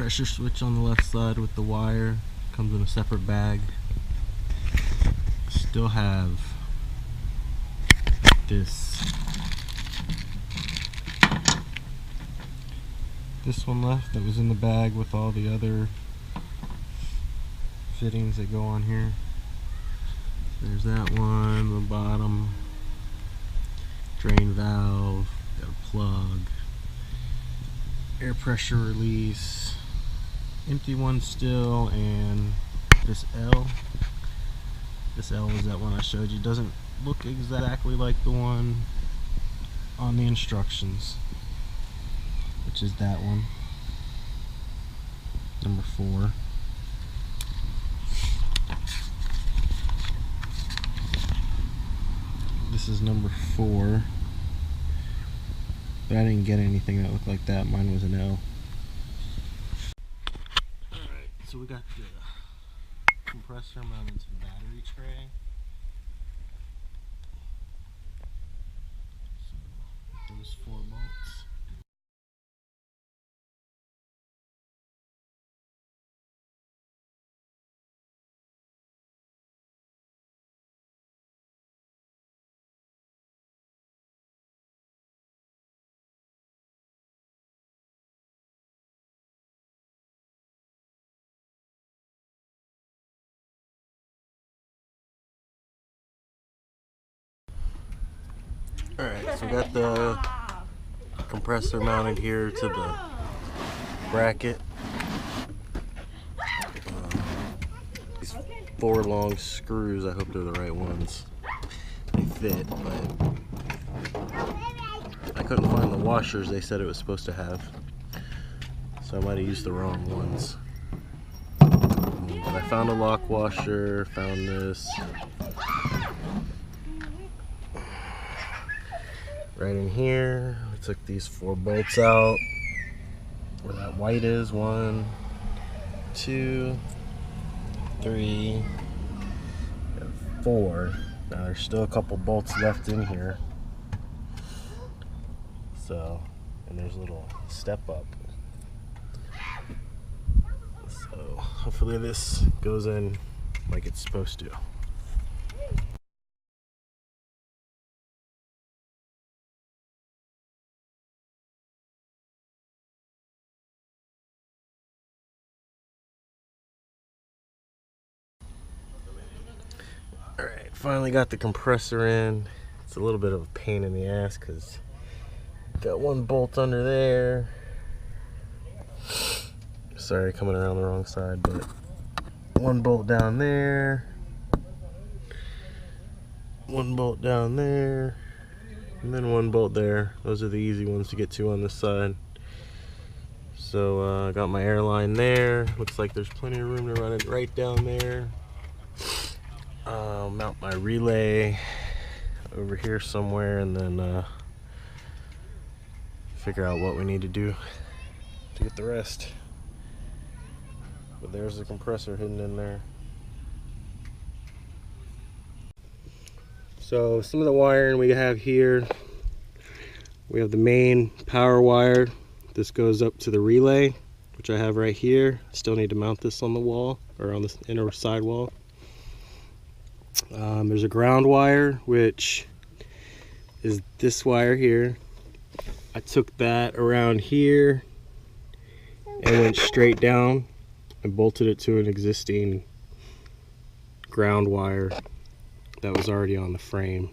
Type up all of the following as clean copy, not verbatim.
pressure switch on the left side with the wire. Comes in a separate bag. Still have this one left that was in the bag with all the other fittings that go on here. There's that one, the bottom, drain valve, got a plug, air pressure release, empty one still, and this L. This L is that one I showed you. Doesn't look exactly like the one on the instructions, which is that one, number 4. This is number 4, but I didn't get anything that looked like that. Mine was an L. Alright, so we got the compressor mounted to the battery tray. So those 4 bolts. Alright, so we got the compressor mounted here to the bracket. These 4 long screws, I hope they're the right ones. They fit, but I couldn't find the washers they said it was supposed to have, so I might have used the wrong ones. But I found a lock washer, found this. Right in here, we took these 4 bolts out where that white is. 1, 2, 3, 4. Now there's still a couple bolts left in here. So, and there's a little step up. So hopefully this goes in like it's supposed to. Alright, finally got the compressor in. It's a little bit of a pain in the ass because got 1 bolt under there. Sorry, coming around the wrong side, but 1 bolt down there. 1 bolt down there. And then 1 bolt there. Those are the easy ones to get to on this side. So I got my air line there. Looks like there's plenty of room to run it right down there. Mount my relay over here somewhere, and then figure out what we need to do to get the rest. But there's the compressor hidden in there. So some of the wiring we have here, we have the main power wire. This goes up to the relay, which I have right here. Still need to mount this on the wall, or on the inner side wall. There's a ground wire, which is this wire here. I took that around here and went straight down and bolted it to an existing ground wire that was already on the frame.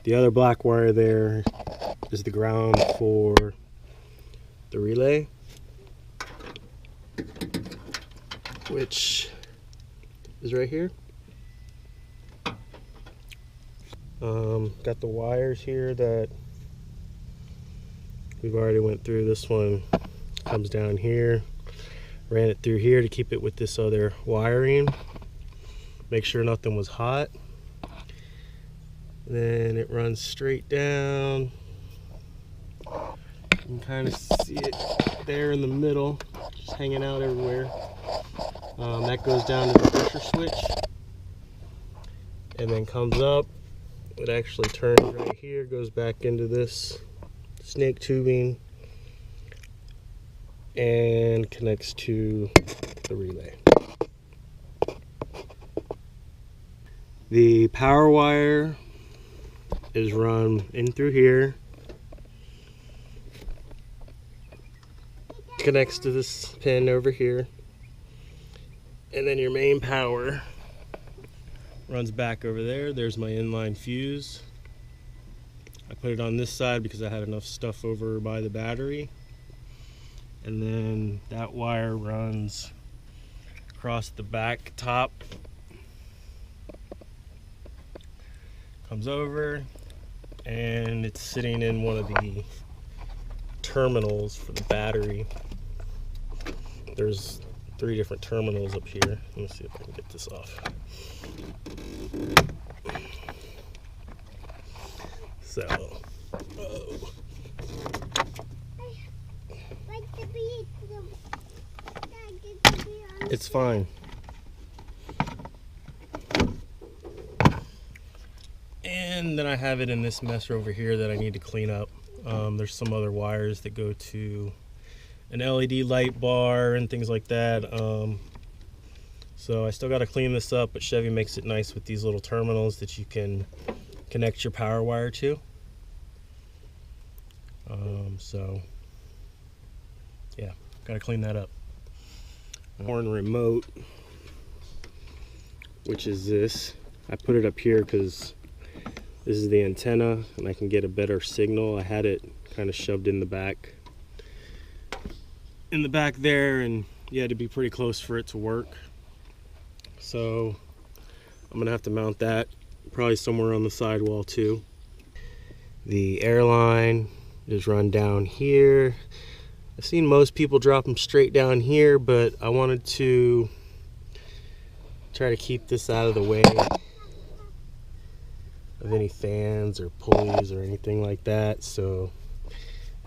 The other black wire there is the ground for the relay, which is right here. Got the wires here that we've already went through. This one comes down here. Ran it through here to keep it with this other wiring. Make sure nothing was hot. Then it runs straight down. You can kind of see it there in the middle, just hanging out everywhere. That goes down to the pressure switch and then comes up. It actually turns right here, goes back into this snake tubing, and connects to the relay. The power wire is run in through here, connects to this pin over here, and then your main power runs back over there. There's my inline fuse. I put it on this side because I had enough stuff over by the battery. And then that wire runs across the back top, comes over, and it's sitting in one of the terminals for the battery. There's 3 different terminals up here. Let me see if I can get this off. So, it's fine. And then I have it in this mess over here that I need to clean up. There's some other wires that go to an LED light bar and things like that. So I still got to clean this up, but Chevy makes it nice with these little terminals that you can connect your power wire to. So yeah, got to clean that up. Horn remote, which is this. I put it up here because this is the antenna and I can get a better signal. I had it kind of shoved in the back there, and you had to be pretty close for it to work. So I'm gonna have to mount that probably somewhere on the sidewall too. The airline is run down here. I've seen most people drop them straight down here, but I wanted to try to keep this out of the way of any fans or pulleys or anything like that. So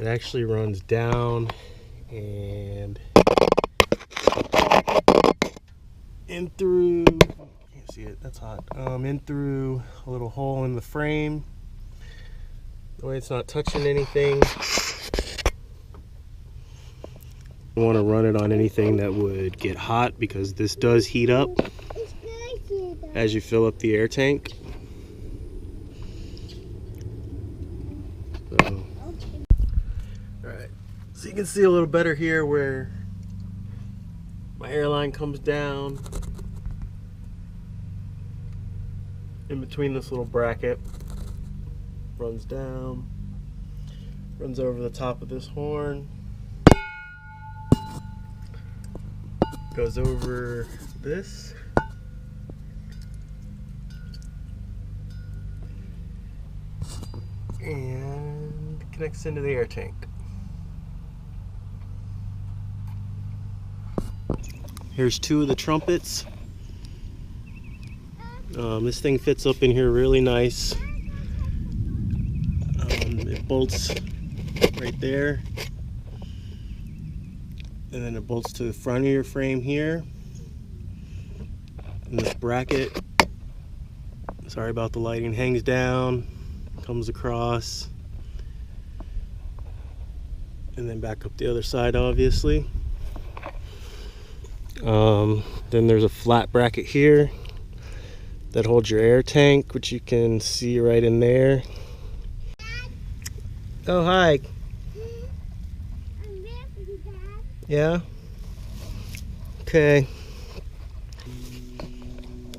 it actually runs down and in through, can't see it, that's hot, in through a little hole in the frame. The way it's not touching anything. You want to run it on anything that would get hot, because this does heat up as you fill up the air tank. So, alright, so you can see a little better here where my airline comes down in between this little bracket, runs down, runs over the top of this horn, goes over this, and connects into the air tank. Here's 2 of the trumpets. This thing fits up in here really nice. It bolts right there, and then it bolts to the front of your frame here. And this bracket, sorry about the lighting, hangs down, comes across, and then back up the other side, obviously. Then there's a flat bracket here that holds your air tank, which you can see right in there. Oh, hi. Yeah? Okay.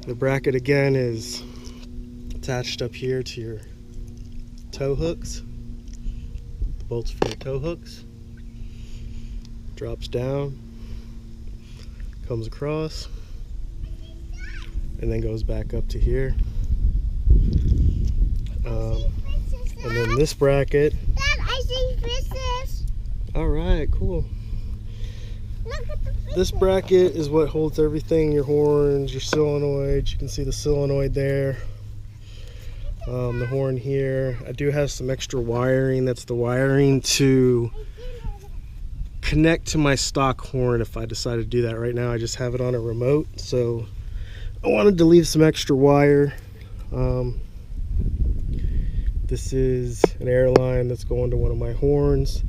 The bracket again is attached up here to your tow hooks. The bolts for your tow hooks. Drops down, comes across, and then goes back up to here. And then this bracket. Dad, I see fishes. All right, cool. Look at the fishes. This bracket is what holds everything, your horns, your solenoids. You can see the solenoid there. The horn here. I do have some extra wiring. That's the wiring to connect to my stock horn if I decide to do that. Right now I just have it on a remote, so I wanted to leave some extra wire. This is an air line that's going to one of my horns,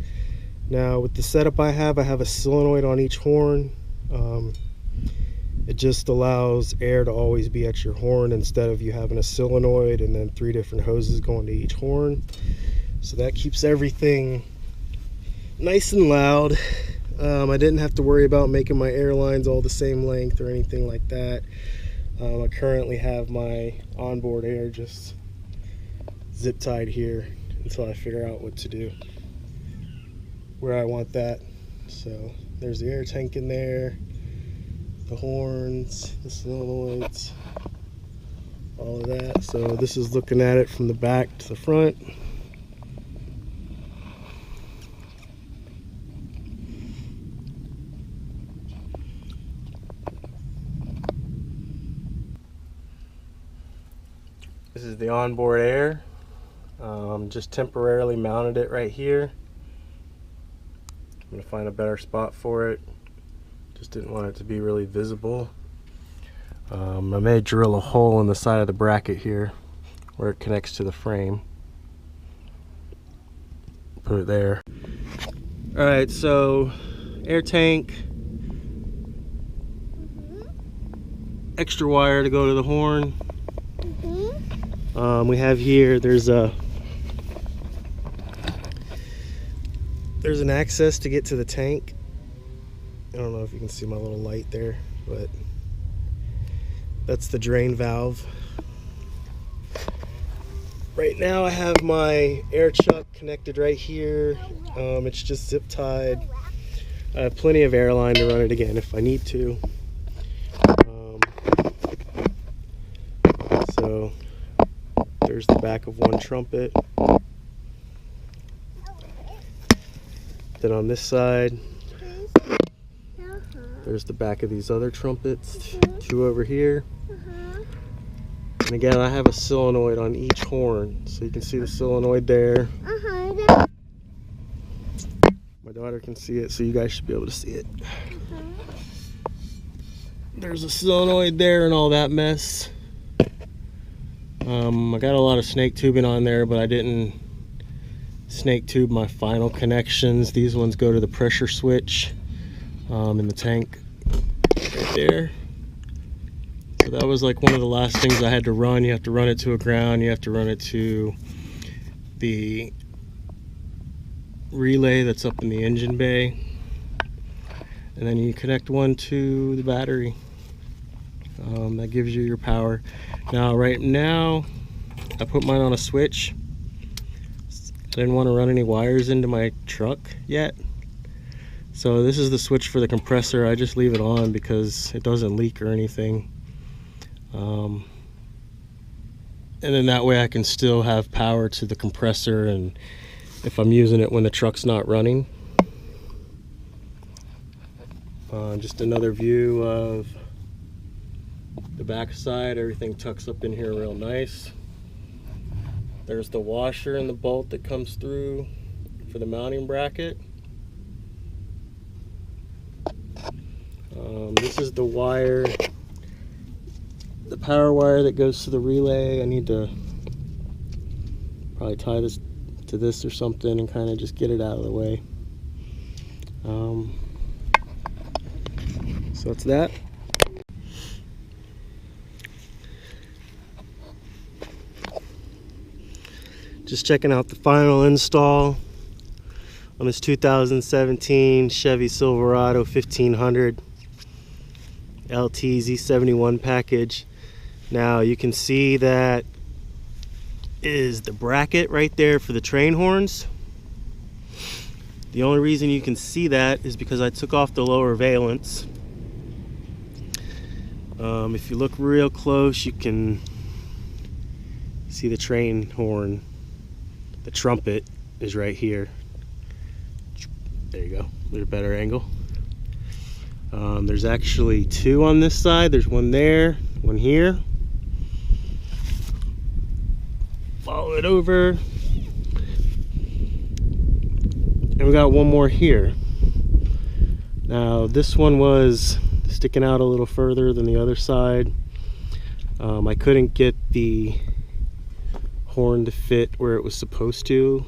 Now with the setup I have a solenoid on each horn. It just allows air to always be at your horn instead of you having a solenoid and then 3 different hoses going to each horn. So that keeps everything nice and loud. I didn't have to worry about making my air lines all the same length or anything like that. I currently have my onboard air just zip tied here until I figure out what to do, where I want that. So there's the air tank in there, the horns, the solenoids, all of that. So this is looking at it from the back to the front. This is the onboard air. Just temporarily mounted it right here. I'm going to find a better spot for it. Just didn't want it to be really visible. I may drill a hole in the side of the bracket here where it connects to the frame. Put it there. Alright, so air tank, extra wire to go to the horn. We have here, there's an access to get to the tank. I don't know if you can see my little light there, but that's the drain valve. Right now I have my air chuck connected right here. It's just zip tied. I have plenty of air line to run it again if I need to. So there's the back of one trumpet. Then on this side, there's the back of these other trumpets, 2 over here. And again, I have a solenoid on each horn, so you can see the solenoid there. My daughter can see it, so you guys should be able to see it. There's a solenoid there and all that mess. I got a lot of snake tubing on there, but I didn't snake tube my final connections. These ones go to the pressure switch in the tank right there. So that was like one of the last things I had to run. You have to run it to a ground, you have to run it to the relay that's up in the engine bay, and then you connect one to the battery. That gives you your power. Now right now I put mine on a switch. I didn't want to run any wires into my truck yet, so this is the switch for the compressor. I just leave it on because it doesn't leak or anything, and then that way I can still have power to the compressor and if I'm using it when the truck's not running. Just another view of the back side. Everything tucks up in here real nice. There's the washer and the bolt that comes through for the mounting bracket. This is the wire, the power wire that goes to the relay. I need to probably tie this to this or something and kind of just get it out of the way. So that's that. Just checking out the final install on this 2017 Chevy Silverado 1500 LT Z71 package. Now you can see that is the bracket right there for the train horns. The only reason you can see that is because I took off the lower valence. If you look real close, you can see the train horn. The trumpet is right here. There you go, a little better angle. There's actually 2 on this side. There's one there, one here. Follow it over. And we got one more here. Now this one was sticking out a little further than the other side. I couldn't get the horn to fit where it was supposed to